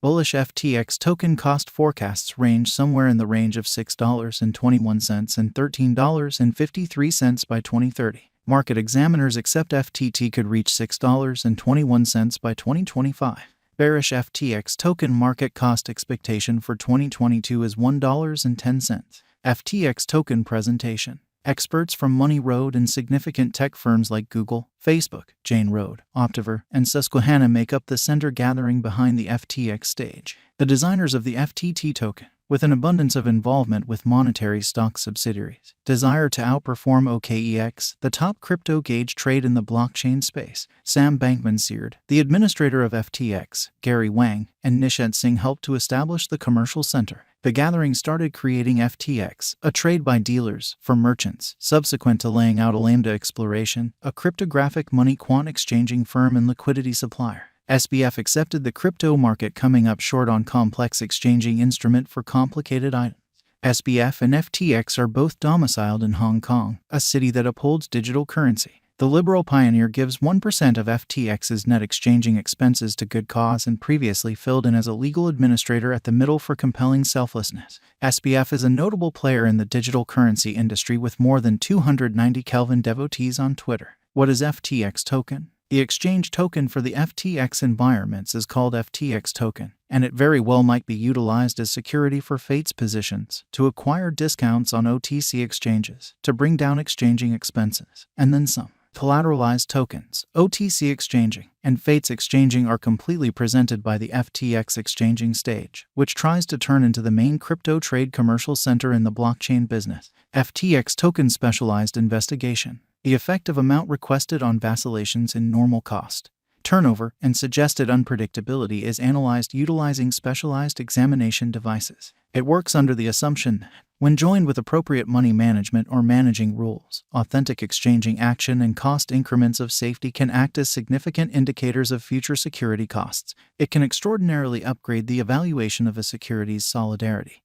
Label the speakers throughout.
Speaker 1: Bullish FTX token cost forecasts range somewhere in the range of $6.21 and $13.53 by 2030. Market examiners accept FTT could reach $6.21 by 2025. Bearish FTX token market cost expectation for 2022 is $1.10. FTX token presentation. Experts from Money Road and significant tech firms like Google, Facebook, Jane Road, Optiver, and Susquehanna make up the center gathering behind the FTX stage. The designers of the FTT token, with an abundance of involvement with monetary stock subsidiaries, desire to outperform OKEX, the top crypto gauge trade in the blockchain space. Sam Bankman-Fried, the administrator of FTX, Gary Wang, and Nishant Singh helped to establish the commercial center. The gathering started creating FTX, a trade by dealers, for merchants, subsequent to laying out a Lambda Exploration, a cryptographic money quant exchanging firm and liquidity supplier. SBF accepted the crypto market coming up short on complex exchanging instrument for complicated items. SBF and FTX are both domiciled in Hong Kong, a city that upholds digital currency. The liberal pioneer gives 1% of FTX's net exchanging expenses to good cause and previously filled in as a legal administrator at the Middle for compelling selflessness. SBF is a notable player in the digital currency industry with more than 290 Kelvin devotees on Twitter. What is FTX token? The exchange token for the FTX environments is called FTX token, and it very well might be utilized as security for Fate's positions, to acquire discounts on OTC exchanges, to bring down exchanging expenses, and then some. Collateralized tokens, OTC exchanging, and Fates exchanging are completely presented by the FTX exchanging stage, which tries to turn into the main crypto trade commercial center in the blockchain business. FTX token specialized investigation. The effective amount requested on vacillations in normal cost, turnover, and suggested unpredictability is analyzed utilizing specialized examination devices. It works under the assumption that, when joined with appropriate money management or managing rules, authentic exchanging action and cost increments of safety can act as significant indicators of future security costs. It can extraordinarily upgrade the evaluation of a security's solidarity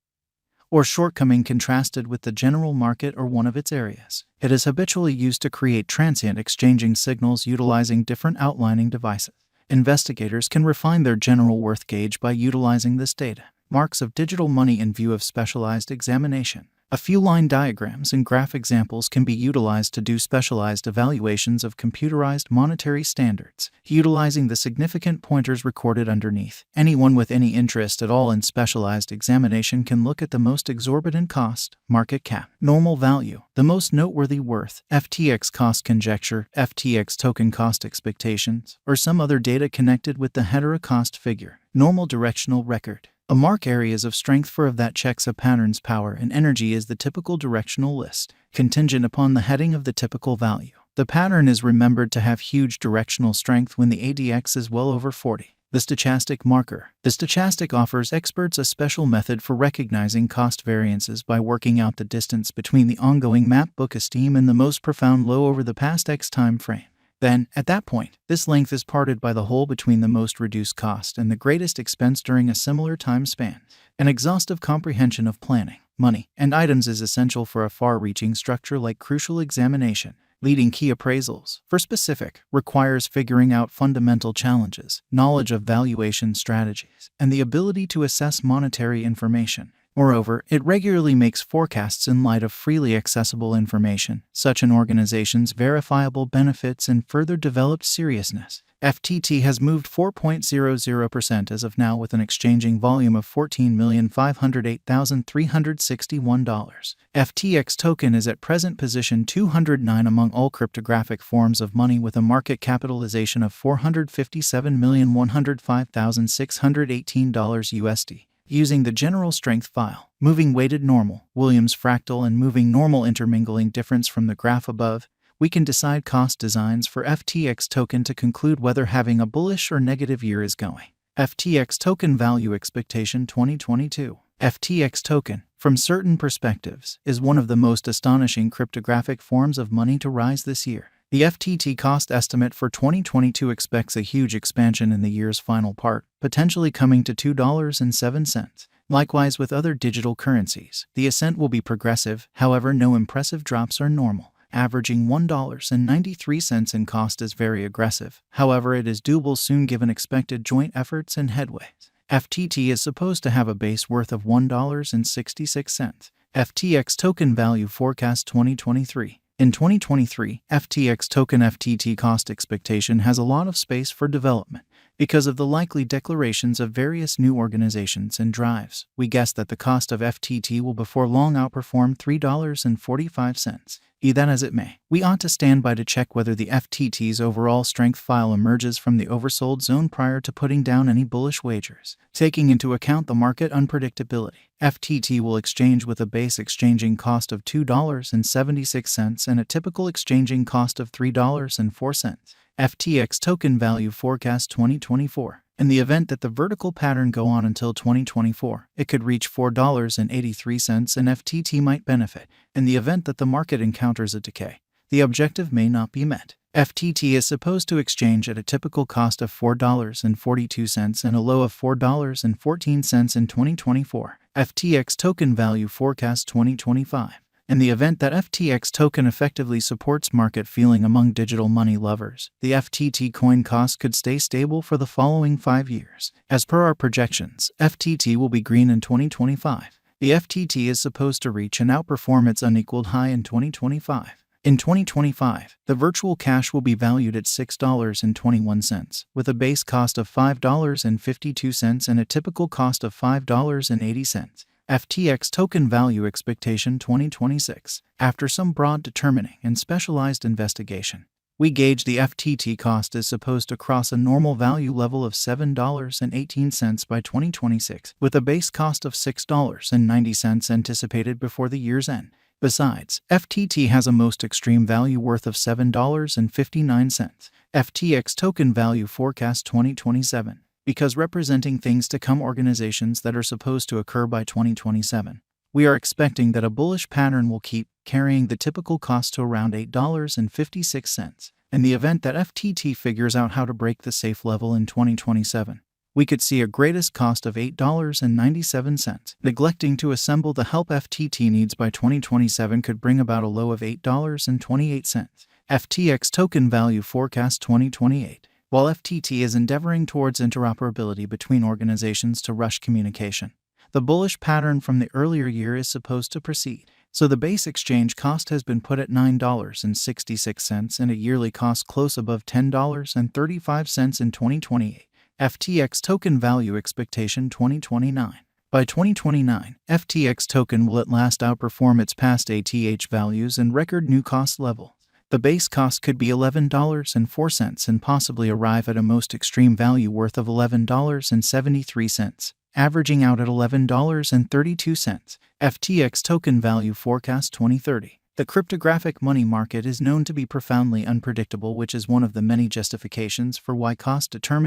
Speaker 1: or shortcoming contrasted with the general market or one of its areas. It is habitually used to create transient exchanging signals utilizing different outlining devices. Investigators can refine their general worth gauge by utilizing this data. Marks of digital money in view of specialized examination. A few line diagrams and graph examples can be utilized to do specialized evaluations of computerized monetary standards, utilizing the significant pointers recorded underneath. Anyone with any interest at all in specialized examination can look at the most exorbitant cost, market cap, normal value, the most noteworthy worth, FTX cost conjecture, FTX token cost expectations, or some other data connected with the header cost figure. Normal directional record. A mark areas of strength for of that checks a pattern's power and energy is the typical directional list, contingent upon the heading of the typical value. The pattern is remembered to have huge directional strength when the ADX is well over 40. The stochastic marker. The stochastic offers experts a special method for recognizing cost variances by working out the distance between the ongoing map book esteem and the most profound low over the past X time frame. Then, at that point, this length is parted by the hole between the most reduced cost and the greatest expense during a similar time span. An exhaustive comprehension of planning, money, and items is essential for a far-reaching structure like crucial examination. Leading key appraisals, for specific, requires figuring out fundamental challenges, knowledge of valuation strategies, and the ability to assess monetary information. Moreover, it regularly makes forecasts in light of freely accessible information, such an organization's verifiable benefits and further developed seriousness. FTT has moved 4.00% as of now with an exchanging volume of $14,508,361. FTX token is at present position 209 among all cryptographic forms of money with a market capitalization of $457,105,618 USD. Using the general strength file, moving weighted normal, Williams fractal and moving normal intermingling difference from the graph above, we can decide cost designs for FTX token to conclude whether having a bullish or negative year is going. FTX token value expectation 2022. FTX token, from certain perspectives, is one of the most astonishing cryptographic forms of money to rise this year. The FTT cost estimate for 2022 expects a huge expansion in the year's final part, potentially coming to $2.07. Likewise with other digital currencies, the ascent will be progressive, however no impressive drops are normal. Averaging $1.93 in cost is very aggressive, however it is doable soon given expected joint efforts and headways. FTT is supposed to have a base worth of $1.66. FTX token value forecast 2023. In 2023, FTX token FTT cost expectation has a lot of space for development because of the likely declarations of various new organizations and drives. We guess that the cost of FTT will before long outperform $3.45. Be that as it may, we ought to stand by to check whether the FTT's overall strength file emerges from the oversold zone prior to putting down any bullish wagers. Taking into account the market unpredictability, FTT will exchange with a base exchanging cost of $2.76 and a typical exchanging cost of $3.04. FTX token value forecast 2024. In the event that the vertical pattern go on until 2024, it could reach $4.83 and FTT might benefit. In the event that the market encounters a decay, the objective may not be met. FTT is supposed to exchange at a typical cost of $4.42 and a low of $4.14 in 2024. FTX token value forecast 2025. In the event that FTX token effectively supports market feeling among digital money lovers, the FTT coin cost could stay stable for the following 5 years. As per our projections, FTT will be green in 2025. The FTT is supposed to reach and outperform its unequaled high in 2025. In 2025, the virtual cash will be valued at $6.21, with a base cost of $5.52 and a typical cost of $5.80. FTX token value expectation 2026. After some broad determining and specialized investigation, we gauge the FTT cost is supposed to cross a normal value level of $7.18 by 2026, with a base cost of $6.90 anticipated before the year's end. Besides, FTT has a most extreme value worth of $7.59. FTX token value forecast 2027. Because representing things to come organizations that are supposed to occur by 2027. We are expecting that a bullish pattern will keep carrying the typical cost to around $8.56. In the event that FTT figures out how to break the safe level in 2027, we could see a greatest cost of $8.97. Neglecting to assemble the help FTT needs by 2027 could bring about a low of $8.28. FTX token value forecast 2028. While FTT is endeavoring towards interoperability between organizations to rush communication, the bullish pattern from the earlier year is supposed to proceed. So the base exchange cost has been put at $9.66 and a yearly cost close above $10.35 in 2028. FTX token value expectation 2029. By 2029, FTX token will at last outperform its past ATH values and record new cost level. The base cost could be $11.04 and possibly arrive at a most extreme value worth of $11.73, averaging out at $11.32. FTX token value forecast 2030. The cryptographic money market is known to be profoundly unpredictable, which is one of the many justifications for why cost determination